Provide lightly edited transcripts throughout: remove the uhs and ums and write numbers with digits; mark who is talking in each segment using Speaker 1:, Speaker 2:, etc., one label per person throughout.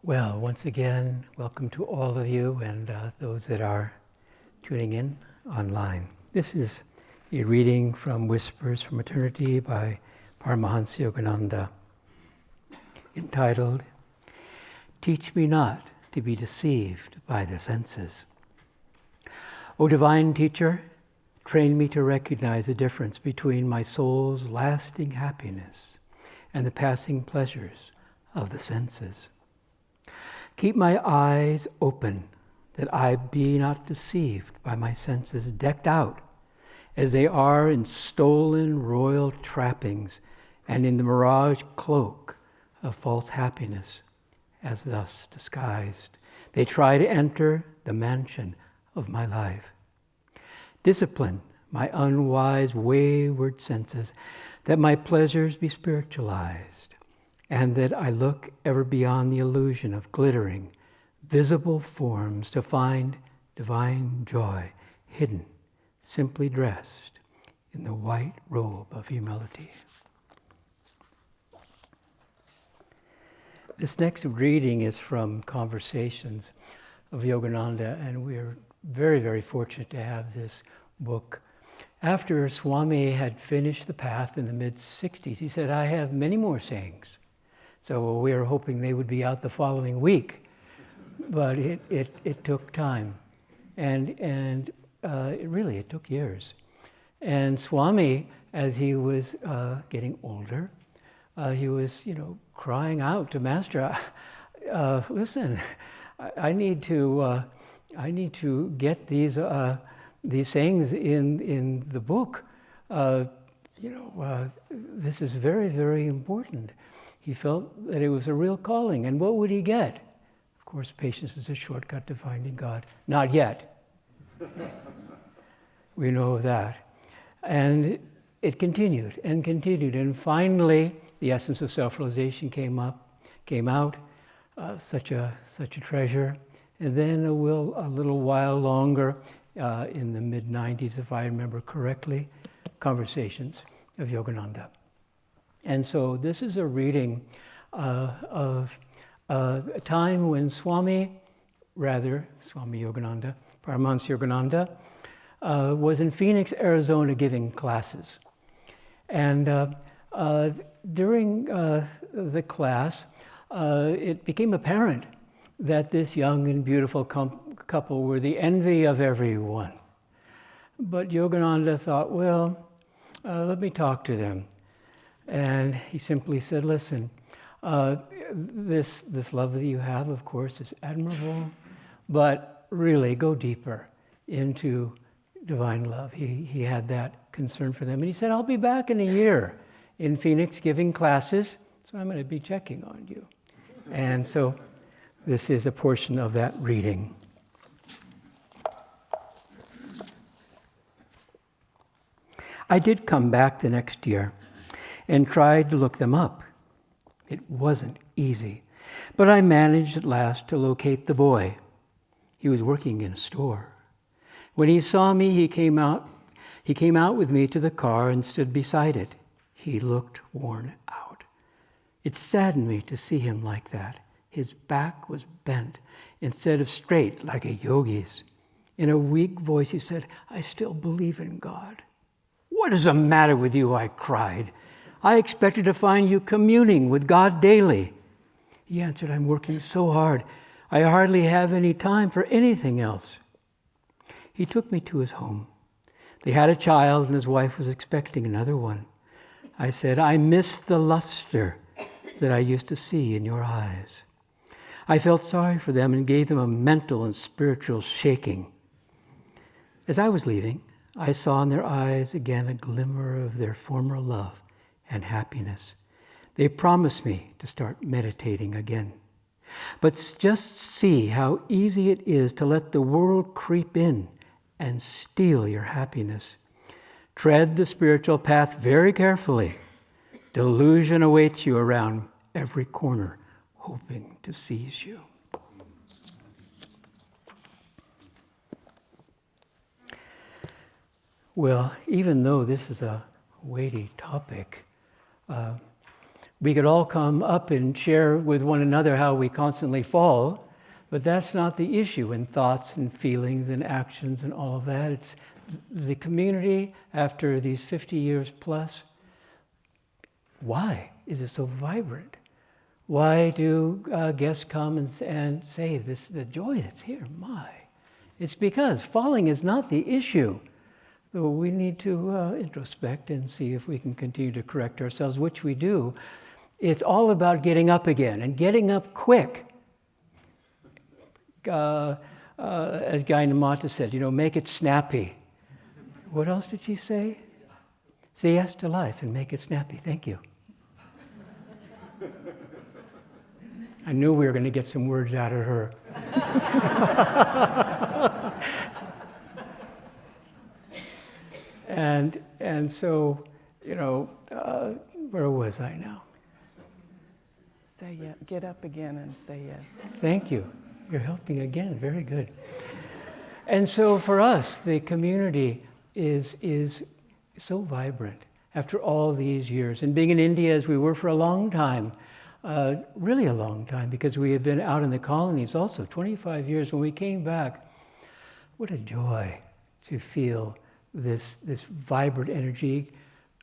Speaker 1: Well, once again, welcome to all of you and those that are tuning in online. This is a reading from Whispers from Eternity by Paramahansa Yogananda, entitled, Teach Me Not to be Deceived by the Senses. O Divine Teacher, train me to recognize the difference between my soul's lasting happiness and the passing pleasures of the senses. Keep my eyes open, that I be not deceived by my senses decked out, as they are in stolen royal trappings and in the mirage cloak of false happiness, as thus disguised, they try to enter the mansion of my life. Discipline my unwise, wayward senses, that my pleasures be spiritualized, and that I look ever beyond the illusion of glittering, visible forms to find divine joy hidden, simply dressed in the white robe of humility. This next reading is from Conversations of Yogananda, and we're very, very fortunate to have this book. After Swami had finished the path in the mid-60s, he said, I have many more sayings. So we were hoping they would be out the following week, but it took time, and it took years. And Swami, as he was getting older, he was crying out to Master, listen, I need to get these sayings in the book. This is very, very important. He felt that it was a real calling. And what would he get? Of course, patience is a shortcut to finding God. Not yet. We know that. And it continued and continued. And finally, the essence of self-realization came out, such a treasure. And then a little while longer, in the mid-90s, if I remember correctly, Conversations of Yogananda. And so this is a reading of a time when Swami Yogananda, Paramahansa Yogananda, was in Phoenix, Arizona giving classes. And during the class, it became apparent that this young and beautiful couple were the envy of everyone. But Yogananda thought, well, let me talk to them. And he simply said, listen, this love that you have, of course, is admirable, but really go deeper into divine love. He had that concern for them. And he said, I'll be back in a year in Phoenix giving classes, so I'm going to be checking on you. And so this is a portion of that reading. I did come back the next year and tried to look them up. It wasn't easy, but I managed at last to locate the boy. He was working in a store. When he saw me, he came out with me to the car and stood beside it. He looked worn out. It saddened me to see him like that. His back was bent instead of straight like a yogi's. In a weak voice, he said, I still believe in God. What is the matter with you? I cried. I expected to find you communing with God daily. He answered, I'm working so hard. I hardly have any time for anything else. He took me to his home. They had a child and his wife was expecting another one. I said, I miss the luster that I used to see in your eyes. I felt sorry for them and gave them a mental and spiritual shaking. As I was leaving, I saw in their eyes again a glimmer of their former love and happiness. They promised me to start meditating again. But just see how easy it is to let the world creep in and steal your happiness. Tread the spiritual path very carefully. Delusion awaits you around every corner, hoping to seize you. Well, even though this is a weighty topic, We could all come up and share with one another how we constantly fall, but that's not the issue in thoughts and feelings and actions and all of that. It's the community after these 50 years plus. Why is it so vibrant? Why do guests come and say this, the joy that's here? My. It's because falling is not the issue. So we need to introspect and see if we can continue to correct ourselves, which we do. It's all about getting up again and getting up quick. As Guy Namata said, make it snappy. What else did she say? Say yes to life and make it snappy. Thank you. I knew we were going to get some words out of her. And so, where was I now?
Speaker 2: Say yes. Get up again and say yes.
Speaker 1: Thank you. You're helping again. Very good. And so for us, the community is so vibrant after all these years. And being in India as we were for a long time, really a long time, because we had been out in the colonies also, 25 years. When we came back, what a joy to feel this vibrant energy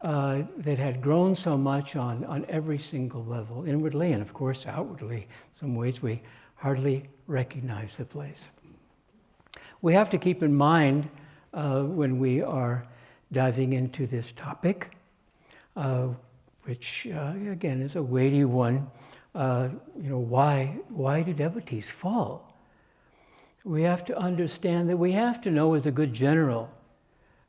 Speaker 1: that had grown so much on every single level, inwardly and of course outwardly. In some ways we hardly recognize the place. We have to keep in mind when we are diving into this topic, which again is a weighty one. Why do devotees fall? We have to understand that we have to know, as a good general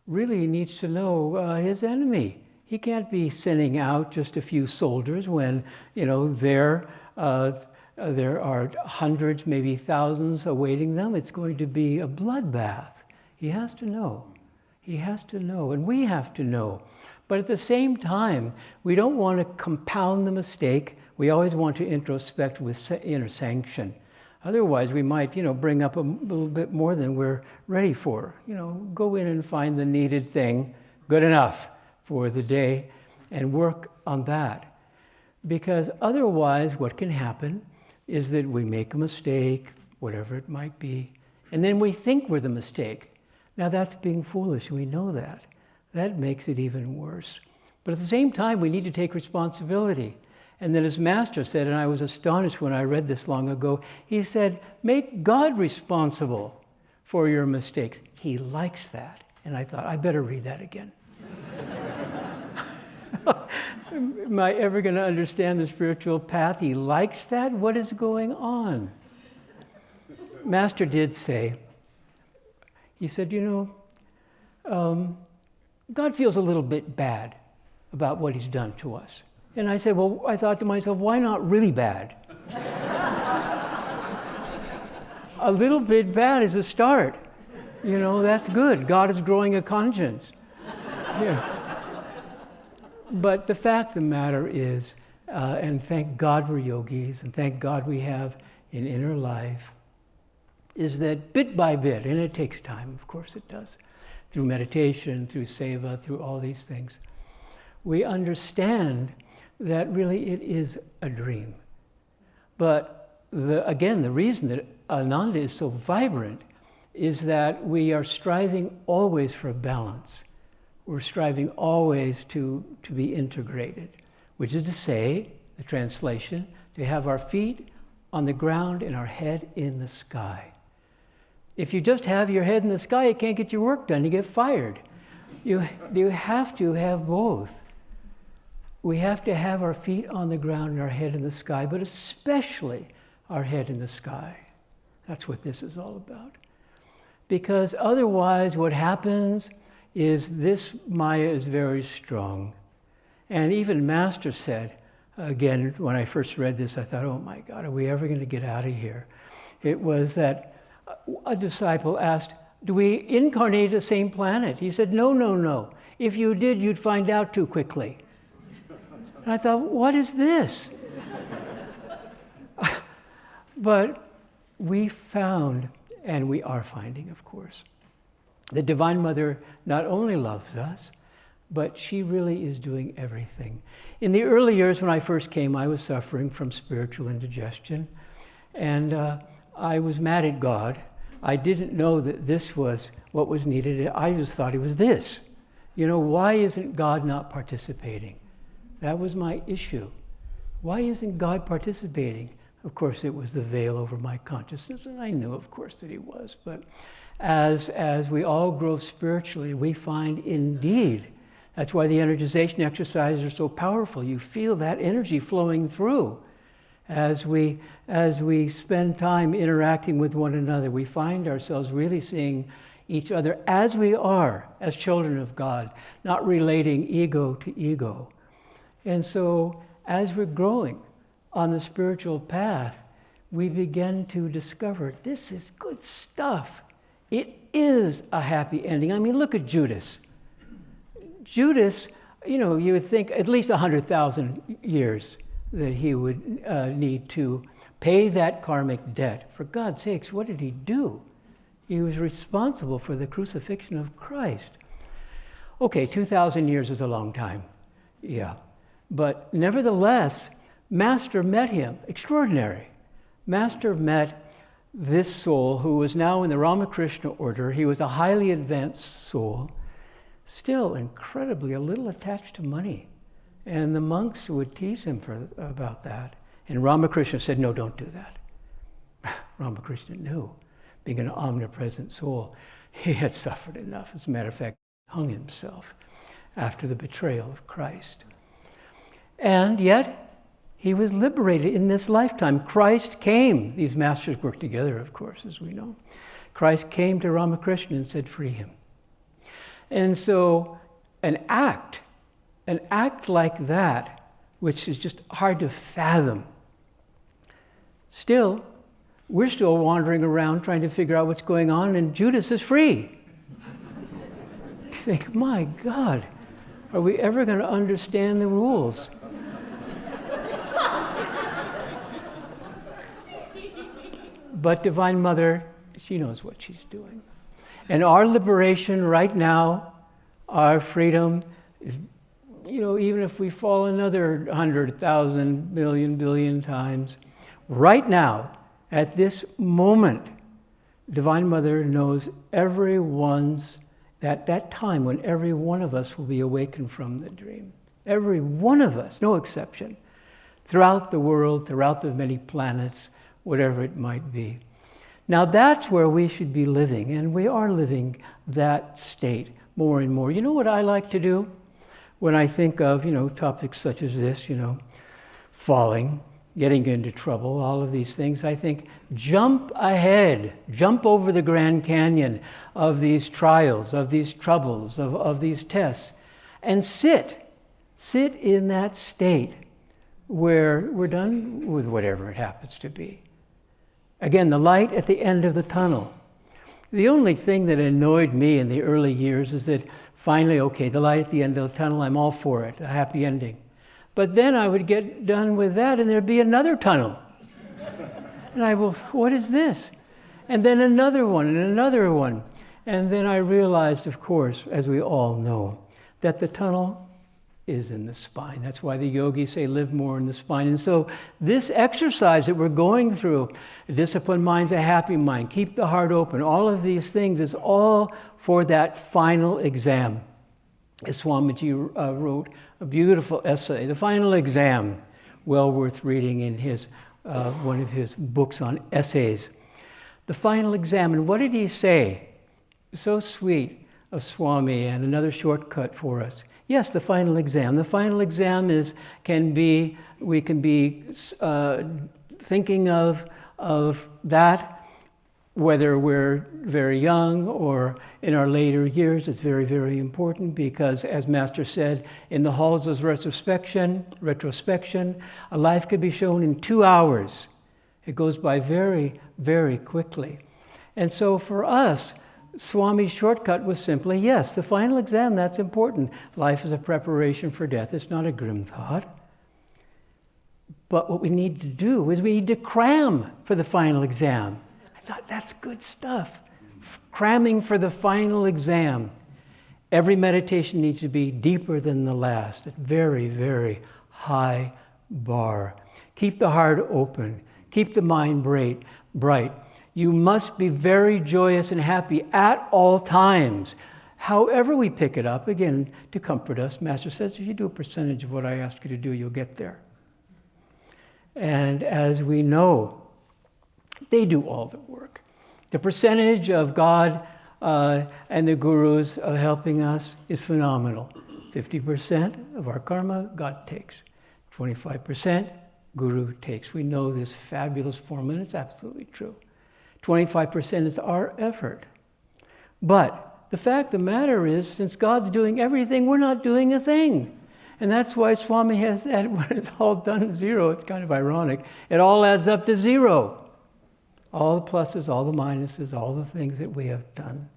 Speaker 1: really needs to know his enemy. He can't be sending out just a few soldiers when there are hundreds, maybe thousands awaiting them. It's going to be a bloodbath. He has to know. He has to know, and we have to know. But at the same time, we don't want to compound the mistake. We always want to introspect with inner sanction. Otherwise, we might, bring up a little bit more than we're ready for. Go in and find the needed thing, good enough for the day, and work on that. Because otherwise, what can happen is that we make a mistake, whatever it might be, and then we think we're the mistake. Now, that's being foolish. We know that. That makes it even worse. But at the same time, we need to take responsibility. And then his master said, and I was astonished when I read this long ago, he said, make God responsible for your mistakes. He likes that. And I thought, I better read that again. Am I ever going to understand the spiritual path? He likes that? What is going on? Master did say, he said, God feels a little bit bad about what he's done to us. And I said, well, I thought to myself, why not really bad? A little bit bad is a start. That's good. God is growing a conscience. Yeah. But the fact of the matter is, and thank God we're yogis, and thank God we have an inner life, is that bit by bit, and it takes time, of course it does, through meditation, through seva, through all these things, we understand that really it is a dream. But again, the reason that Ananda is so vibrant is that we are striving always for a balance. We're striving always to be integrated, which is to say, the translation, to have our feet on the ground and our head in the sky. If you just have your head in the sky, you can't get your work done, you get fired. You have to have both. We have to have our feet on the ground and our head in the sky, but especially our head in the sky. That's what this is all about. Because otherwise what happens is this Maya is very strong. And even Master said, again, when I first read this, I thought, oh my God, are we ever going to get out of here? It was that a disciple asked, do we incarnate the same planet? He said, no, no, no. If you did, you'd find out too quickly. And I thought, what is this? But we found, and we are finding, of course, the Divine Mother not only loves us, but she really is doing everything. In the early years when I first came, I was suffering from spiritual indigestion, and I was mad at God. I didn't know that this was what was needed. I just thought it was this. Why isn't God not participating? That was my issue. Why isn't God participating? Of course, it was the veil over my consciousness, and I knew, of course, that he was. But as we all grow spiritually, we find indeed, that's why the energization exercises are so powerful. You feel that energy flowing through. As we spend time interacting with one another, we find ourselves really seeing each other as we are, as children of God, not relating ego to ego. And so, as we're growing on the spiritual path, we begin to discover this is good stuff. It is a happy ending. I mean, look at Judas. Judas, you would think at least 100,000 years that he would need to pay that karmic debt. For God's sakes, what did he do? He was responsible for the crucifixion of Christ. Okay, 2,000 years is a long time. Yeah. But nevertheless, Master met him. Extraordinary. Master met this soul who was now in the Ramakrishna order. He was a highly advanced soul, still incredibly a little attached to money. And the monks would tease him about that. And Ramakrishna said, no, don't do that. Ramakrishna knew, being an omnipresent soul, he had suffered enough. As a matter of fact, he hung himself after the betrayal of Christ. And yet, he was liberated in this lifetime. Christ came. These masters work together, of course, as we know. Christ came to Ramakrishna and said, free him. And so an act like that, which is just hard to fathom, still, we're still wandering around trying to figure out what's going on, and Judas is free. You think, my God, are we ever going to understand the rules? But Divine Mother, she knows what she's doing. And our liberation right now, our freedom is, even if we fall another 100,000, million, billion times, right now, at this moment, Divine Mother knows that time when every one of us will be awakened from the dream. Every one of us, no exception, throughout the world, throughout the many planets, whatever it might be. Now that's where we should be living, and we are living that state more and more. You know what I like to do when I think of, topics such as this, falling, getting into trouble, all of these things? I think, jump ahead, jump over the Grand Canyon of these trials, of these troubles, of these tests, and sit in that state where we're done with whatever it happens to be. Again, the light at the end of the tunnel. The only thing that annoyed me in the early years is that finally, okay, the light at the end of the tunnel, I'm all for it, a happy ending. But then I would get done with that and there'd be another tunnel. And what is this? And then another one and another one. And then I realized, of course, as we all know, that the tunnel is in the spine. That's why the yogis say live more in the spine. And so this exercise that we're going through, a disciplined mind's a happy mind, keep the heart open, all of these things is all for that final exam. As Swamiji wrote a beautiful essay, The Final Exam, well worth reading in his one of his books on essays. The final exam, and what did he say? So sweet of Swami, and another shortcut for us. Yes, the final exam. The final exam we can be thinking of that, whether we're very young or in our later years. It's very, very important because, as Master said, in the halls of retrospection, a life could be shown in 2 hours. It goes by very, very quickly. And so for us, Swami's shortcut was simply, yes, the final exam, that's important. Life is a preparation for death. It's not a grim thought. But what we need to do is we need to cram for the final exam. I thought, that's good stuff. Cramming for the final exam. Every meditation needs to be deeper than the last, a very, very high bar. Keep the heart open. Keep the mind bright. You must be very joyous and happy at all times. However we pick it up, again, to comfort us, Master says, if you do a percentage of what I ask you to do, you'll get there. And as we know, they do all the work. The percentage of God and the gurus of helping us is phenomenal. 50% of our karma, God takes. 25%, Guru takes. We know this fabulous formula, and it's absolutely true. 25% is our effort. But the fact of the matter is, since God's doing everything, we're not doing a thing. And that's why Swami has said, when it's all done zero, it's kind of ironic, it all adds up to zero. All the pluses, all the minuses, all the things that we have done.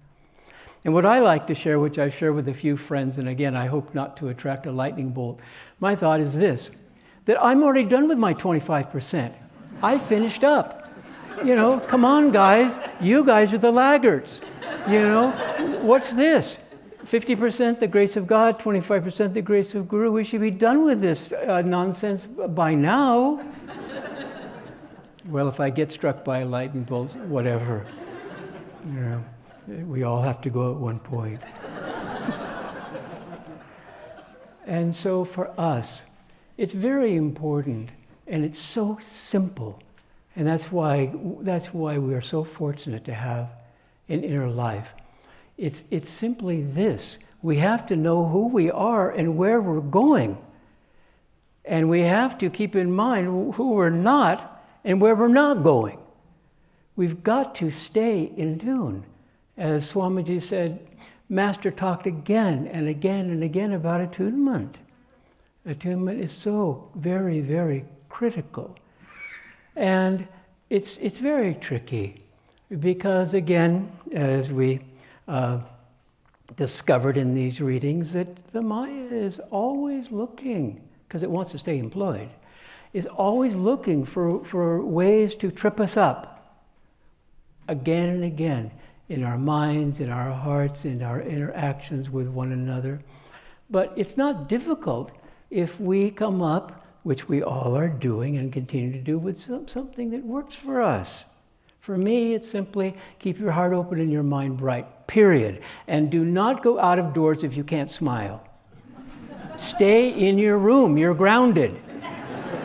Speaker 1: And what I like to share, which I share with a few friends, and again, I hope not to attract a lightning bolt, my thought is this, that I'm already done with my 25%. I finished up. You know, come on, guys. You guys are the laggards. You know, what's this? 50% the grace of God, 25% the grace of Guru. We should be done with this nonsense by now. Well, if I get struck by a lightning bolt, whatever. You know, we all have to go at one point. And so for us, it's very important, and it's so simple. And that's why we are so fortunate to have an inner life. It's simply this. We have to know who we are and where we're going. And we have to keep in mind who we're not and where we're not going. We've got to stay in tune. As Swamiji said, Master talked again and again and again about attunement. Attunement is so very, very critical. And it's very tricky because, again, as we discovered in these readings, that the Maya is always looking, because it wants to stay employed, is always looking for ways to trip us up again and again in our minds, in our hearts, in our interactions with one another. But it's not difficult if we come up, which we all are doing and continue to do, with something that works for us. For me, it's simply keep your heart open and your mind bright, period. And do not go out of doors if you can't smile. Stay in your room. You're grounded.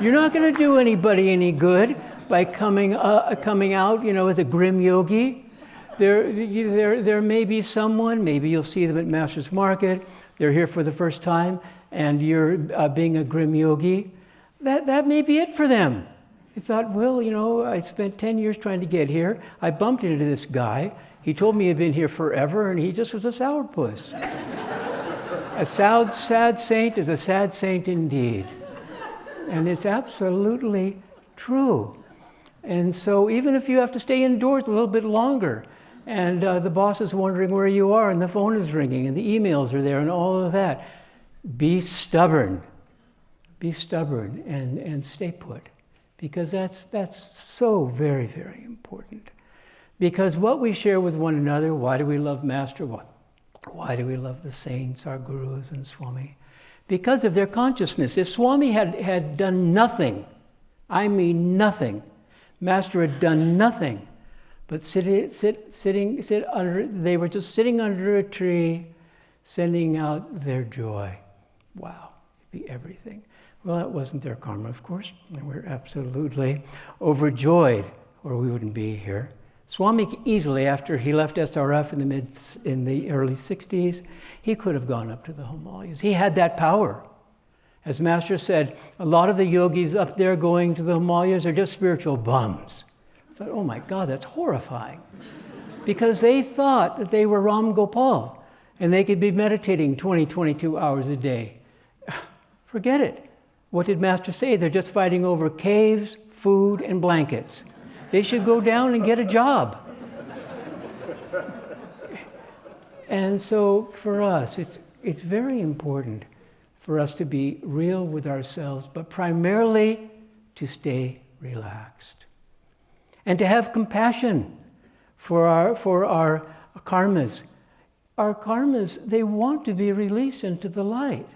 Speaker 1: You're not going to do anybody any good by coming out, you know, as a grim yogi. There may be someone, maybe you'll see them at Master's Market, they're here for the first time, and you're being a grim yogi. That may be it for them. They thought, well, you know, I spent 10 years trying to get here. I bumped into this guy. He told me he'd been here forever, and he just was a sourpuss. A sad saint is a sad saint indeed. And it's absolutely true. And so even if you have to stay indoors a little bit longer, and the boss is wondering where you are, and the phone is ringing, and the emails are there, and all of that, be stubborn. Be stubborn and stay put. Because that's so very, very important. Because what we share with one another, why do we love Master? Why do we love the saints, our gurus and Swami? Because of their consciousness. If Swami had done nothing, I mean nothing, Master had done nothing, but they were just sitting under a tree, sending out their joy. Wow, it'd be everything. Well, that wasn't their karma, of course, and we're absolutely overjoyed, or we wouldn't be here. Swami easily, after he left SRF in the early 60s, he could have gone up to the Himalayas. He had that power. As Master said, a lot of the yogis up there going to the Himalayas are just spiritual bums. I thought, oh my God, that's horrifying. Because they thought that they were Ram Gopal, and they could be meditating 22 hours a day. Forget it. What did Master say? They're just fighting over caves, food, and blankets. They should go down and get a job. And so for us, it's very important for us to be real with ourselves, but primarily to stay relaxed. And to have compassion for our karmas. our karmas, they want to be released into the light.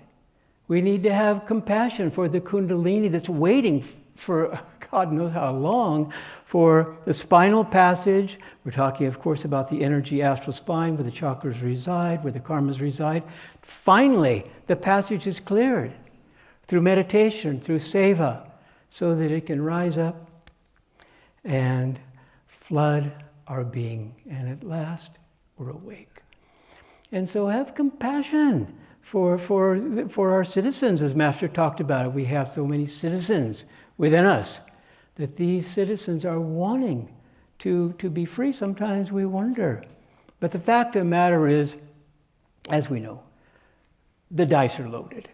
Speaker 1: We need to have compassion for the kundalini that's waiting for God knows how long for the spinal passage. We're talking, of course, about the energy astral spine where the chakras reside, where the karmas reside. Finally, the passage is cleared through meditation, through seva, so that it can rise up and flood our being. And at last, we're awake. And so have compassion for our citizens, as Master talked about it. We have so many citizens within us that these citizens are wanting to be free. Sometimes we wonder. But the fact of the matter is, as we know, the dice are loaded.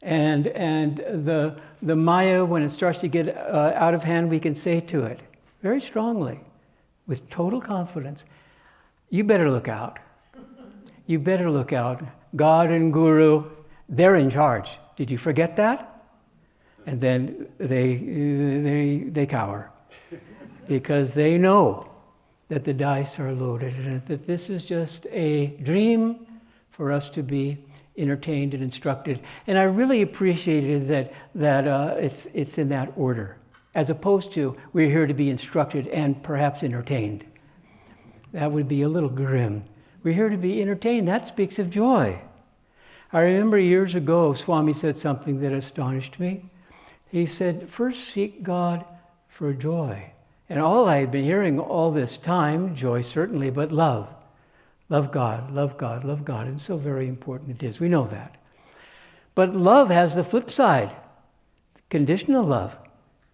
Speaker 1: And the Maya, when it starts to get out of hand, we can say to it very strongly, with total confidence, you better look out. You better look out. God and Guru, they're in charge. Did you forget that? And then they cower because they know that the dice are loaded and that this is just a dream for us to be entertained and instructed. And I really appreciated that it's in that order, as opposed to we're here to be instructed and perhaps entertained. That would be a little grim. We're here to be entertained. That speaks of joy. I remember years ago, Swami said something that astonished me. He said, first seek God for joy. And all I had been hearing all this time, joy certainly, but love. Love God, love God, love God. And so very important it is. We know that. But love has the flip side, conditional love.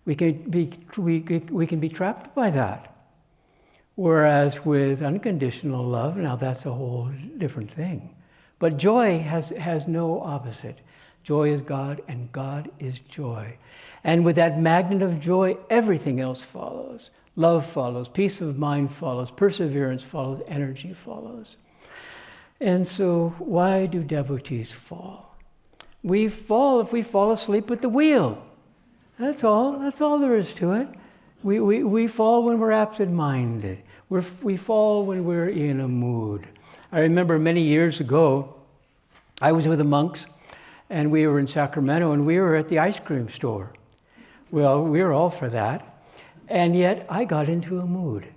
Speaker 1: We can be trapped by that. Whereas with unconditional love, now that's a whole different thing. But joy has no opposite. Joy is God, and God is joy. And with that magnet of joy, everything else follows. Love follows, peace of mind follows, perseverance follows, energy follows. And so why do devotees fall? We fall if we fall asleep at the wheel. That's all. That's all there is to it. We fall when we're absent-minded. We fall when we're in a mood. I remember many years ago, I was with the monks, and we were in Sacramento, and we were at the ice cream store. Well, we were all for that, and yet I got into a mood.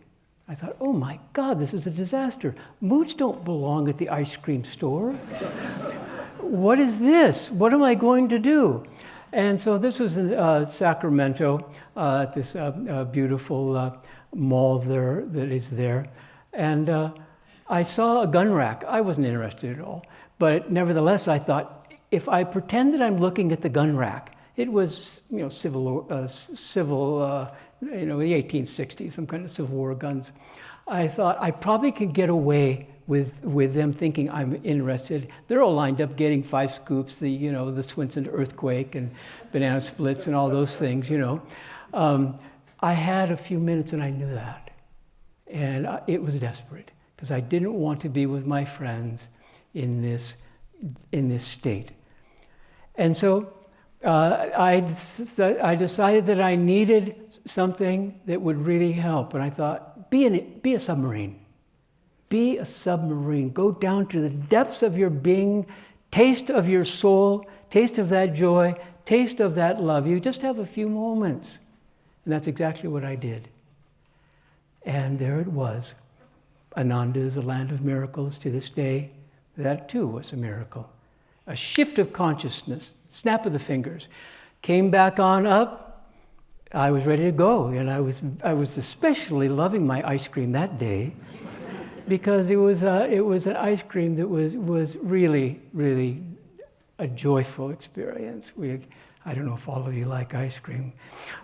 Speaker 1: I thought, oh my God, this is a disaster. Moods don't belong at the ice cream store. What is this? What am I going to do? And so this was in Sacramento, at this beautiful mall there that is there. And I saw a gun rack. I wasn't interested at all. But nevertheless, I thought, if I pretend that I'm looking at the gun rack, it was, civil, the 1860s, some kind of Civil War guns. I thought I probably could get away with them thinking I'm interested. They're all lined up getting 5 scoops, the Swinson earthquake and banana splits and all those things, I had a few minutes and I knew that. And it was desperate because I didn't want to be with my friends in this state. And so I decided that I needed something that would really help. And I thought, be a submarine. Be a submarine. Go down to the depths of your being, taste of your soul, taste of that joy, taste of that love. You just have a few moments. And that's exactly what I did. And there it was. Ananda is a land of miracles to this day. That too was a miracle. A shift of consciousness, snap of the fingers. Came back on up. I was ready to go. And I was especially loving my ice cream that day. Because it was an ice cream that was really, really a joyful experience. I don't know if all of you like ice cream,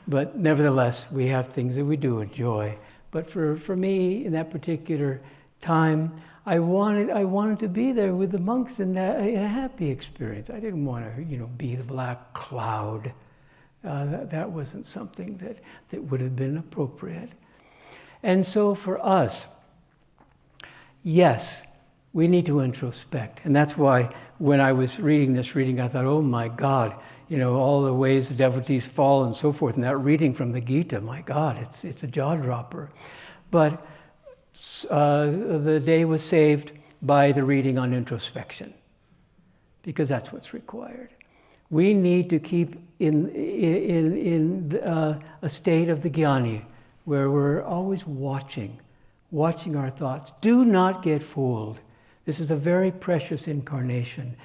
Speaker 1: but nevertheless, we have things that we do enjoy. But for me, in that particular time, I wanted to be there with the monks in a happy experience. I didn't want to, be the black cloud. That wasn't something that would have been appropriate. And so for us, yes, we need to introspect. And that's why when I was reading this reading, I thought, oh my God, all the ways the devotees fall and so forth. And that reading from the Gita, my God, it's a jaw dropper. But the day was saved by the reading on introspection, because that's what's required. We need to keep in a state of the jnani, where we're always watching our thoughts. Do not get fooled. This is a very precious incarnation.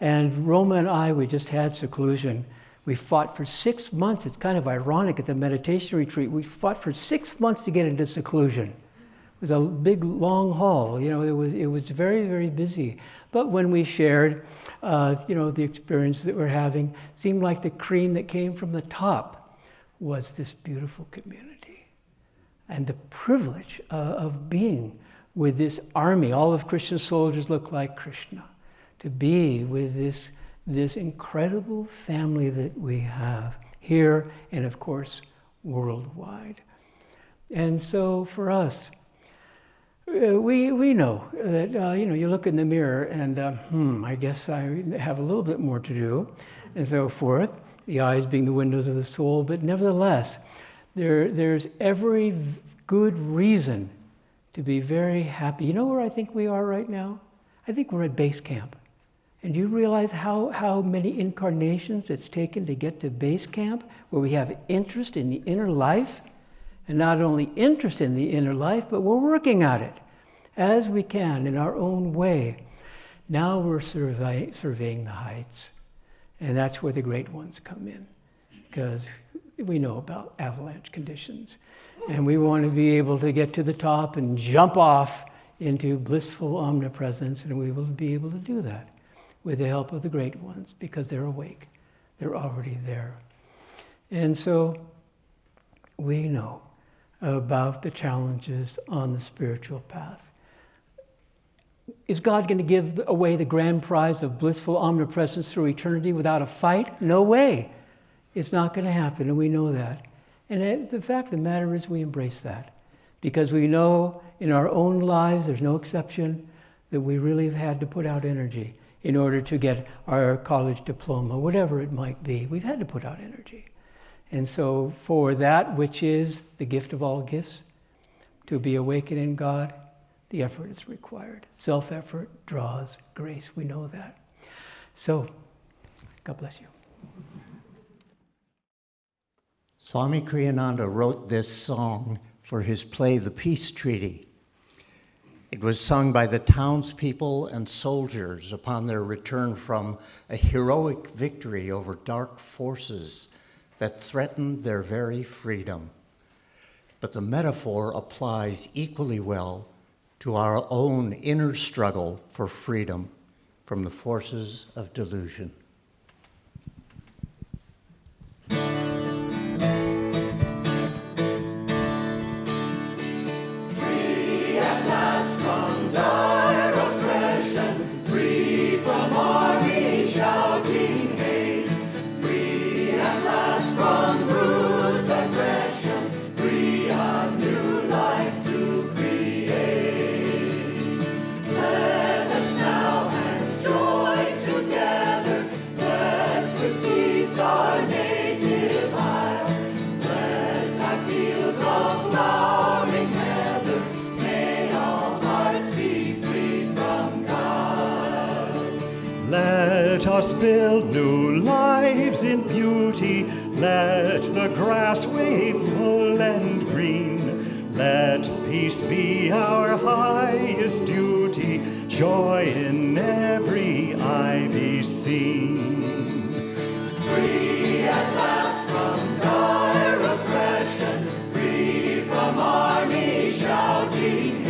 Speaker 1: And Roma and I, we just had seclusion. We fought for 6 months. It's kind of ironic at the meditation retreat. We fought for 6 months to get into seclusion. It was a big, long haul. You know, it was very, very busy. But when we shared, the experience that we're having, it seemed like the cream that came from the top was this beautiful community. And the privilege of being with this army. All of Krishna's soldiers look like Krishna. To be with this incredible family that we have here and, of course, worldwide. And so for us, we know that, you look in the mirror and, I guess I have a little bit more to do, and so forth, the eyes being the windows of the soul, but nevertheless, there's every good reason to be very happy. You know where I think we are right now? I think we're at base camp. And do you realize how many incarnations it's taken to get to base camp, where we have interest in the inner life? And not only interest in the inner life, but we're working at it as we can in our own way. Now we're surveying the heights. And that's where the great ones come in, because we know about avalanche conditions. And we want to be able to get to the top and jump off into blissful omnipresence, and we will be able to do that with the help of the great ones, because they're awake. They're already there. And so we know about the challenges on the spiritual path. Is God going to give away the grand prize of blissful omnipresence through eternity without a fight? No way. It's not going to happen, and we know that. And the fact of the matter is we embrace that, because we know in our own lives, there's no exception, that we really have had to put out energy in order to get our college diploma, whatever it might be. We've had to put out energy. And so for that which is the gift of all gifts, to be awakened in God, the effort is required. Self-effort draws grace. We know that. So, God bless you.
Speaker 3: Swami Kriyananda wrote this song for his play, The Peace Treaty. It was sung by the townspeople and soldiers upon their return from a heroic victory over dark forces that threatened their very freedom. But the metaphor applies equally well to our own inner struggle for freedom from the forces of delusion.
Speaker 4: Let us build new lives in beauty. Let the grass wave full and green. Let peace be our highest duty. Joy in every eye be seen.
Speaker 5: Free at last from dire oppression. Free from armies shouting